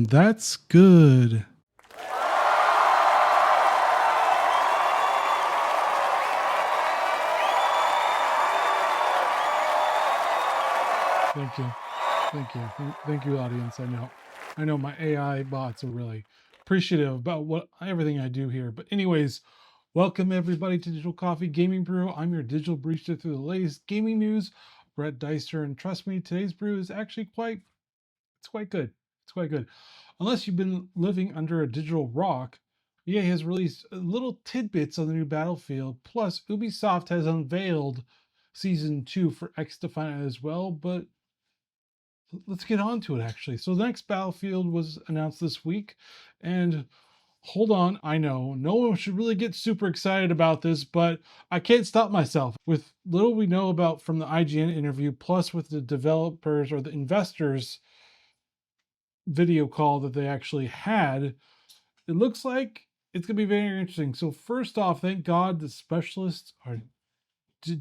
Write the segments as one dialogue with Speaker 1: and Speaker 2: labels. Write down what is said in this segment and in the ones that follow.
Speaker 1: That's good. Thank you. Thank you. Thank you, audience. I know my AI bots are really appreciative about everything I do here. But anyways, welcome everybody to Digital Coffee Gaming Brew. I'm your digital barista through the latest gaming news, Brett Deister, and trust me, today's brew is actually quite good. It's quite good. Unless you've been living under a digital rock, EA has released little tidbits on the new Battlefield. Plus, Ubisoft has unveiled Season 2 for XDefiant as well, but let's get on to it actually. So the next Battlefield was announced this week, and hold on, I know no one should really get super excited about this, but I can't stop myself. With little we know about from the IGN interview, plus with the developers or the investors video call that they actually had, it looks like it's gonna be very interesting. So first off, thank God the specialists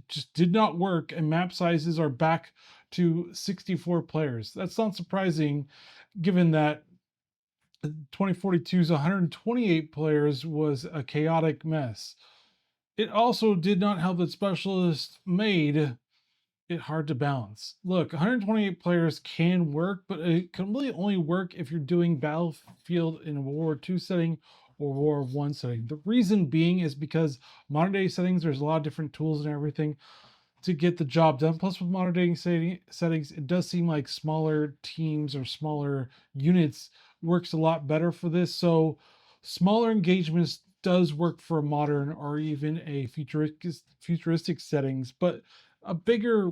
Speaker 1: just did not work, and map sizes are back to 64 players. That's not surprising, given that 2042's 128 players was a chaotic mess. It also did not help that specialists made it hard to balance. Look, 128 players can work, but it can really only work if you're doing Battlefield in a World War II setting or World War One setting. The reason being is because modern day settings, there's a lot of different tools and everything to get the job done. Plus, with modern day settings, it does seem like smaller teams or smaller units works a lot better for this. So, smaller engagements does work for modern or even a futuristic settings, but a bigger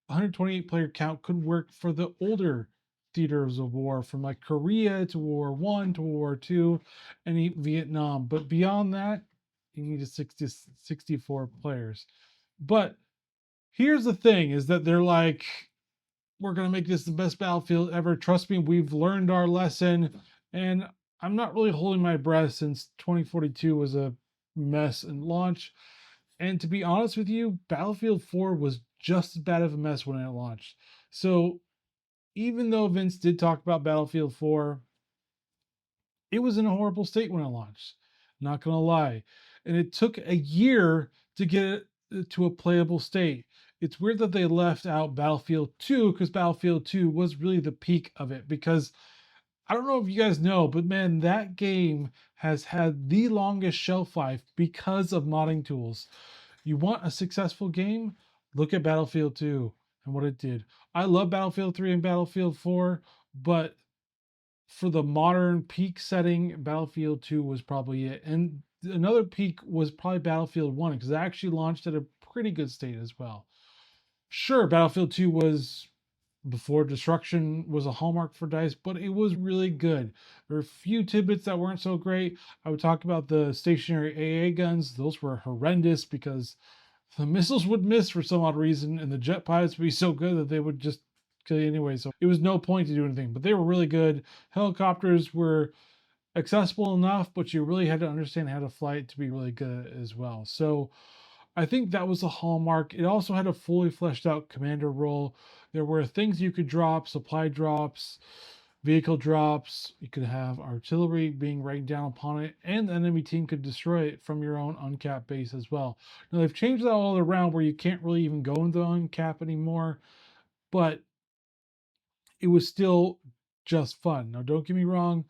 Speaker 1: 128 player count could work for the older theaters of war, from like Korea to World War One to World War Two, and Vietnam. But beyond that, you need a 64 players. But here's the thing: is that they're like, we're gonna make this the best Battlefield ever. Trust me, we've learned our lesson, and I'm not really holding my breath since 2042 was a mess in launch. And to be honest with you, Battlefield 4 was just as bad of a mess when it launched. So even though Vince did talk about Battlefield 4, it was in a horrible state when it launched. Not gonna lie. And it took a year to get it to a playable state. It's weird that they left out Battlefield 2, because Battlefield 2 was really the peak of it. Because I don't know if you guys know, but man, that game has had the longest shelf life because of modding tools. You want a successful game? Look at Battlefield 2 and what it did. I love Battlefield 3 and Battlefield 4, but for the modern peak setting, Battlefield 2 was probably it. And another peak was probably Battlefield 1, because it actually launched at a pretty good state as well. Sure, Battlefield 2 was before destruction was a hallmark for DICE, but it was really good. There were a few tidbits that weren't so great. I would talk about the stationary AA guns. Those were horrendous because the missiles would miss for some odd reason, and the jet pilots would be so good that they would just kill you anyway. So it was no point to do anything, but they were really good. Helicopters were accessible enough, but you really had to understand how to fly it to be really good as well. So I think that was a hallmark. It also had a fully fleshed out commander role. There were things you could drop, supply drops, vehicle drops. You could have artillery being rained down upon it, and the enemy team could destroy it from your own uncapped base as well. Now they've changed that all around where you can't really even go into uncap anymore, but it was still just fun. Now don't get me wrong,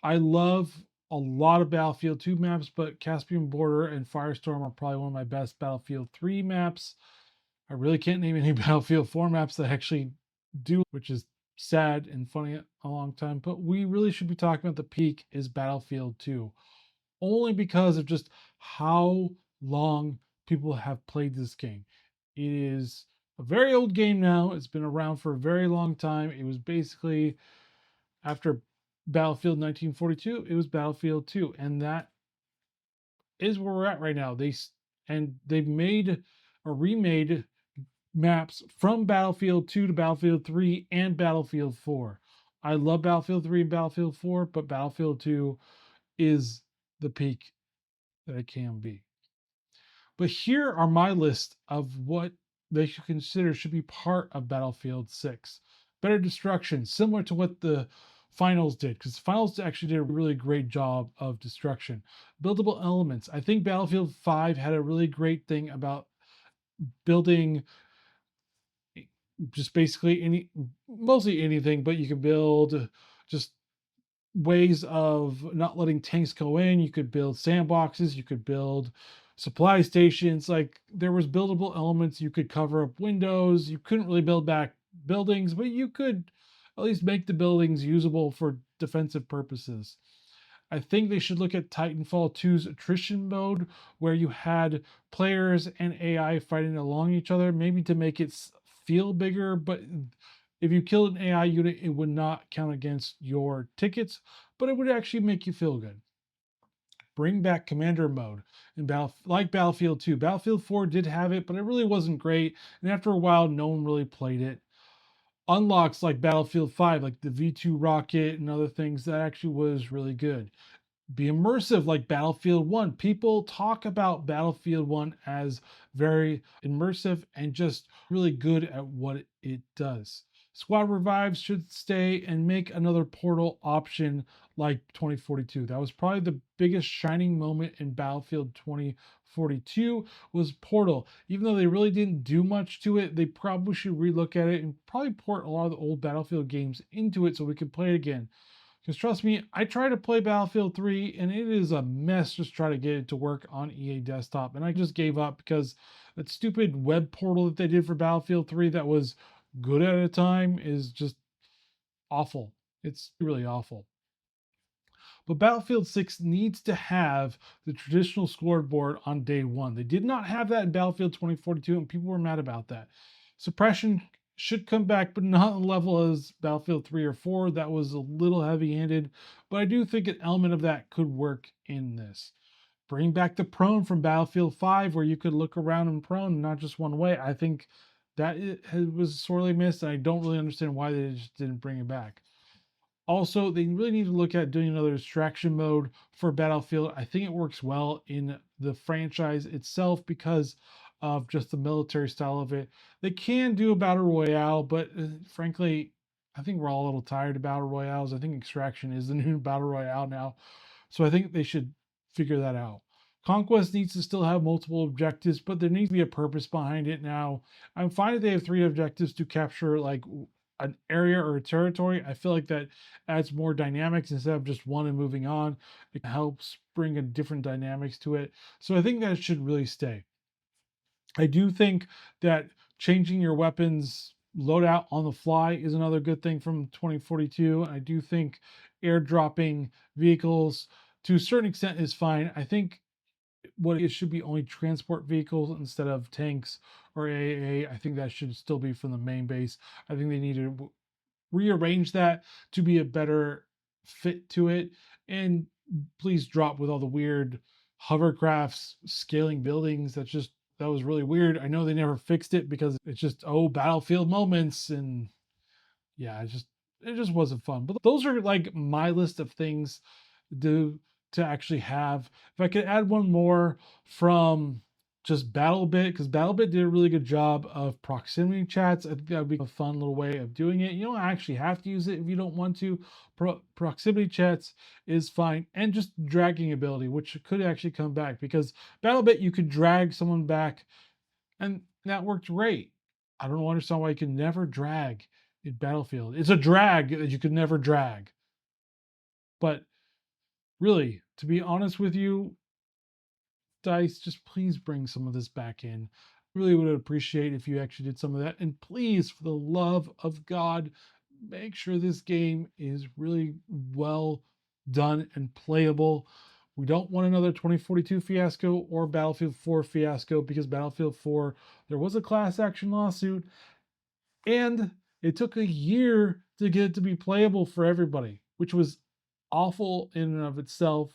Speaker 1: I love a lot of Battlefield 2 maps, but Caspian Border and Firestorm are probably one of my best Battlefield 3 maps. I really can't name any Battlefield 4 maps that actually do, which is sad and funny at a long time. But we really should be talking about the peak is Battlefield 2, only because of just how long people have played this game. It is a very old game now. It's been around for a very long time. It was basically after Battlefield 1942, it was Battlefield 2, and that is where we're at right now. They've made or remade maps from Battlefield 2 to Battlefield 3 and Battlefield 4. I love Battlefield 3 and Battlefield 4, but Battlefield 2 is the peak that it can be. But here are my list of what they should consider should be part of Battlefield 6. Better destruction, similar to what the finals did, because the finals actually did a really great job of destruction. Buildable elements. I think Battlefield 5 had a really great thing about building just basically mostly anything, but you could build just ways of not letting tanks go in. You could build sandboxes, you could build supply stations. Like, there was buildable elements. You could cover up windows. You couldn't really build back buildings, but you could at least make the buildings usable for defensive purposes. I think they should look at Titanfall 2's attrition mode, where you had players and AI fighting along each other, maybe to make it feel bigger. But if you killed an AI unit, it would not count against your tickets, but it would actually make you feel good. Bring back commander mode in like Battlefield 2. Battlefield 4 did have it, but it really wasn't great. And after a while, no one really played it. Unlocks like Battlefield 5, like the V2 rocket and other things, that actually was really good. Be immersive like Battlefield 1. People talk about Battlefield 1 as very immersive and just really good at what it does. Squad revives should stay, and make another portal option like 2042. That was probably the biggest shining moment in Battlefield 2042 was Portal. Even though they really didn't do much to it, they probably should relook at it and probably port a lot of the old Battlefield games into it so we can play it again. Because trust me, I tried to play Battlefield 3 and it is a mess just trying to get it to work on EA Desktop. And I just gave up because that stupid web portal that they did for Battlefield 3 that was good at a time is just awful. It's really awful. But Battlefield 6 needs to have the traditional scoreboard on day one. They did not have that in Battlefield 2042, and people were mad about that. Suppression should come back, but not on the level as Battlefield 3 or 4. That was a little heavy-handed, but I do think an element of that could work in this. Bring back the prone from Battlefield 5, where you could look around in prone, not just one way. I think that was sorely missed, and I don't really understand why they just didn't bring it back. Also, they really need to look at doing another distraction mode for Battlefield. I think it works well in the franchise itself because of just the military style of it. They can do a battle royale, but frankly, I think we're all a little tired of battle royales. I think extraction is the new battle royale now. So I think they should figure that out. Conquest needs to still have multiple objectives, but there needs to be a purpose behind it now. I'm fine if they have 3 objectives to capture like an area or a territory. I feel like that adds more dynamics instead of just one and moving on. It helps bring a different dynamics to it. So I think that should really stay. I do think that changing your weapons loadout on the fly is another good thing from 2042. I do think airdropping vehicles to a certain extent is fine. I think what it should be only transport vehicles instead of tanks or AA. I think that should still be from the main base. I think they need to rearrange that to be a better fit to it. And please drop with all the weird hovercrafts scaling buildings. That was really weird. I know they never fixed it because it's just Battlefield moments, and yeah, it just wasn't fun. But those are like my list of things to actually have. If I could add one more from just BattleBit, because BattleBit did a really good job of proximity chats. I think that would be a fun little way of doing it. You don't actually have to use it if you don't want to. Proximity chats is fine, and just dragging ability, which could actually come back, because BattleBit you could drag someone back, and that worked great. I don't understand why you can never drag in Battlefield. It's a drag that you could never drag. But really, to be honest with you, DICE, just please bring some of this back in. Really would appreciate if you actually did some of that. And please, for the love of God, make sure this game is really well done and playable. We don't want another 2042 fiasco or Battlefield 4 fiasco, because Battlefield 4, there was a class action lawsuit, and it took a year to get it to be playable for everybody, which was awful in and of itself.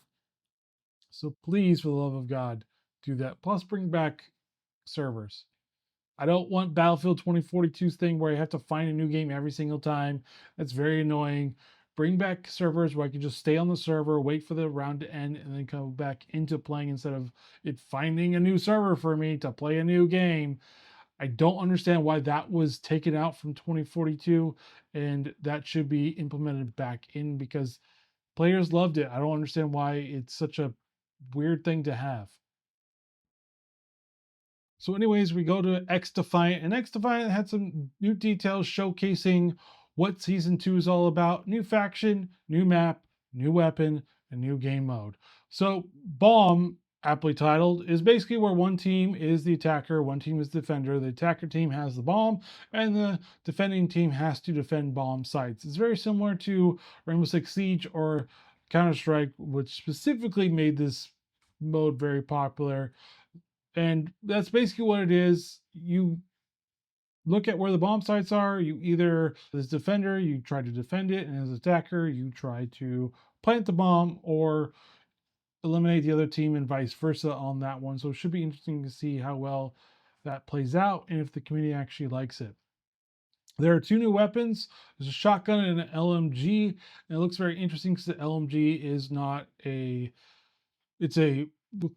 Speaker 1: So please, for the love of God, do that. Plus, bring back servers. I don't want Battlefield 2042's thing where you have to find a new game every single time. That's very annoying. bring back servers where I can just stay on the server, wait for the round to end, and then come back into playing instead of it finding a new server for me to play a new game. I don't understand why that was taken out from 2042, and that should be implemented back in because players loved it. I don't understand why it's such a weird thing to have. So, anyways, we go to XDefiant, and XDefiant had some new details showcasing what season 2 is all about. New faction, new map, new weapon, and new game mode. So, Bomb, aptly titled, is basically where one team is the attacker, one team is the defender. The attacker team has the bomb, and the defending team has to defend bomb sites. It's very similar to Rainbow Six Siege or Counter-Strike, which specifically made this mode very popular. And that's basically what it is. You look at where the bomb sites are. You either, as defender, you try to defend it, and as attacker, you try to plant the bomb or eliminate the other team, and vice versa on that one. So it should be interesting to see how well that plays out and if the community actually likes it. There are 2 new weapons. There's a shotgun and an LMG. And it looks very interesting because the LMG is not a, it's a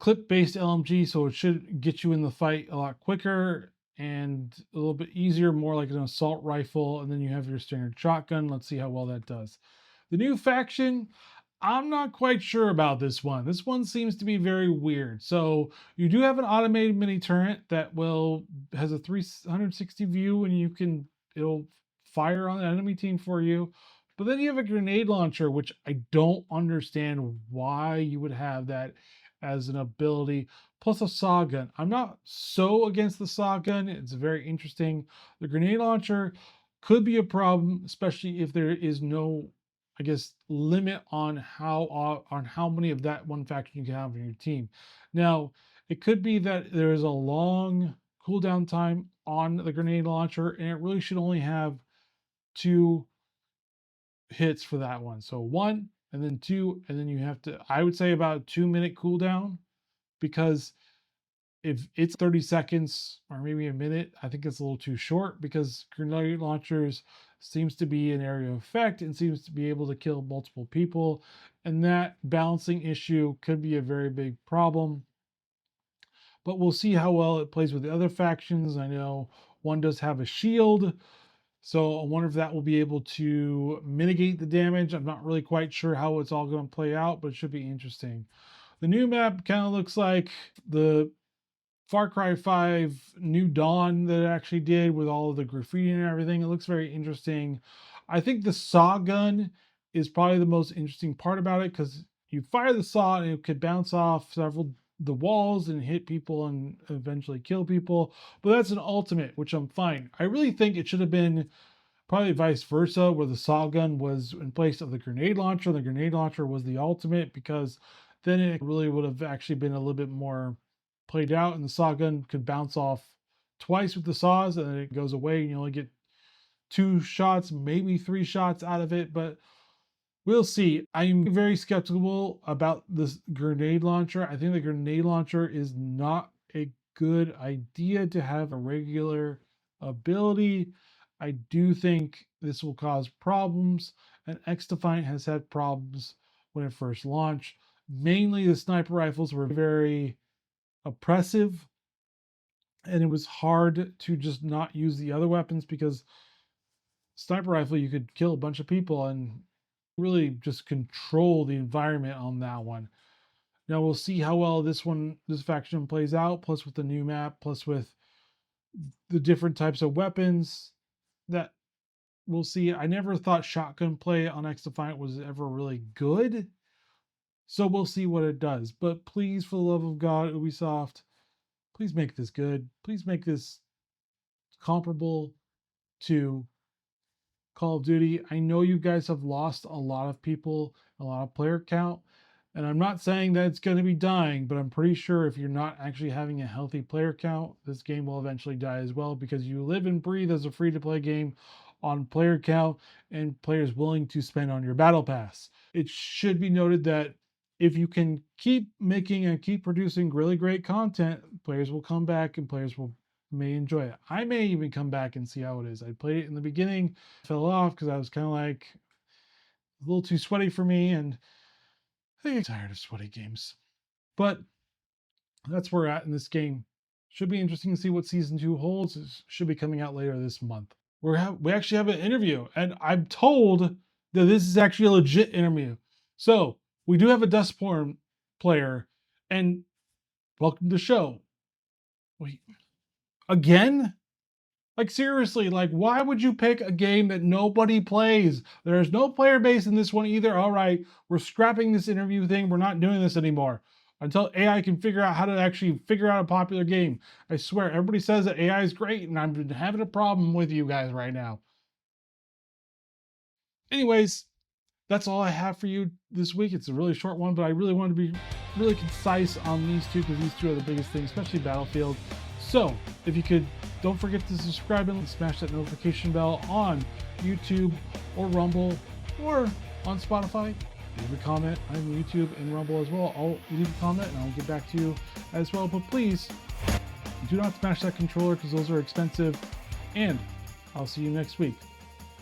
Speaker 1: clip-based LMG, so it should get you in the fight a lot quicker and a little bit easier, more like an assault rifle. And then you have your standard shotgun. Let's see how well that does. The new faction, I'm not quite sure about this one. This one seems to be very weird. So you do have an automated mini turret that has a 360 view, and it'll fire on the enemy team for you. But then you have a grenade launcher, which I don't understand why you would have that as an ability, plus a saw gun. I'm not so against the saw gun. It's very interesting. The grenade launcher could be a problem, especially if there is no, I guess, limit on how many of that one faction you can have in your team. Now, it could be that there is a long cooldown time on the grenade launcher, and it really should only have 2 hits for that one. So 1 and then 2, and then you have to, I would say about 2-minute cooldown, because if it's 30 seconds or maybe a minute, I think it's a little too short because grenade launchers seems to be an area of effect and seems to be able to kill multiple people. And that balancing issue could be a very big problem. But we'll see how well it plays with the other factions. I know one does have a shield, so I wonder if that will be able to mitigate the damage. I'm not really quite sure how it's all going to play out, but it should be interesting. The new map kind of looks like the Far Cry 5 New Dawn that it actually did with all of the graffiti and everything. It looks very interesting. I think the saw gun is probably the most interesting part about it because you fire the saw and it could bounce off several the walls and hit people and eventually kill people. But that's an ultimate, which I'm fine. I really think it should have been probably vice versa, where the saw gun was in place of the grenade launcher. The grenade launcher was the ultimate because then it really would have actually been a little bit more played out, and the saw gun could bounce off twice with the saws and then it goes away and you only get 2 shots, maybe 3 shots out of it. But we'll see. I'm very skeptical about this grenade launcher. I think the grenade launcher is not a good idea to have a regular ability. I do think this will cause problems, and XDefiant has had problems when it first launched. Mainly the sniper rifles were very oppressive, and it was hard to just not use the other weapons because sniper rifle you could kill a bunch of people and really just control the environment on that one. Now we'll see how well this faction plays out, plus with the new map, plus with the different types of weapons that we'll see. I never thought shotgun play on XDefiant was ever really good, so we'll see what it does. But please, for the love of God, Ubisoft, please make this good. Please make this comparable to Call of Duty. I know you guys have lost a lot of people, a lot of player count, and I'm not saying that it's going to be dying, but I'm pretty sure if you're not actually having a healthy player count, this game will eventually die as well, because you live and breathe as a free-to-play game on player count and players willing to spend on your battle pass. It should be noted that if you can keep making and keep producing really great content, players will come back and players may enjoy it. I may even come back and see how it is. I played it in the beginning, fell off because I was kind of like, a little too sweaty for me, and I think I'm tired of sweaty games. But that's where we're at in this game. Should be interesting to see what season 2 holds. It should be coming out later this month. We actually have an interview, and I'm told that this is actually a legit interview. So we do have a Dustborn player, and welcome to the show. Wait, again? Like, seriously, like, why would you pick a game that nobody plays? There's no player base in this one either. All right, we're scrapping this interview thing. We're not doing this anymore until AI can figure out how to actually figure out a popular game. I swear, everybody says that AI is great, and I'm having a problem with you guys right now. Anyways, that's all I have for you this week. It's a really short one, but I really wanted to be really concise on these two because these two are the biggest things, especially Battlefield. So if you could, don't forget to subscribe and smash that notification bell on YouTube or Rumble or on Spotify. Leave a comment on YouTube and Rumble as well. I'll leave a comment and I'll get back to you as well. But please do not smash that controller because those are expensive. And I'll see you next week.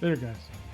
Speaker 1: Later, guys.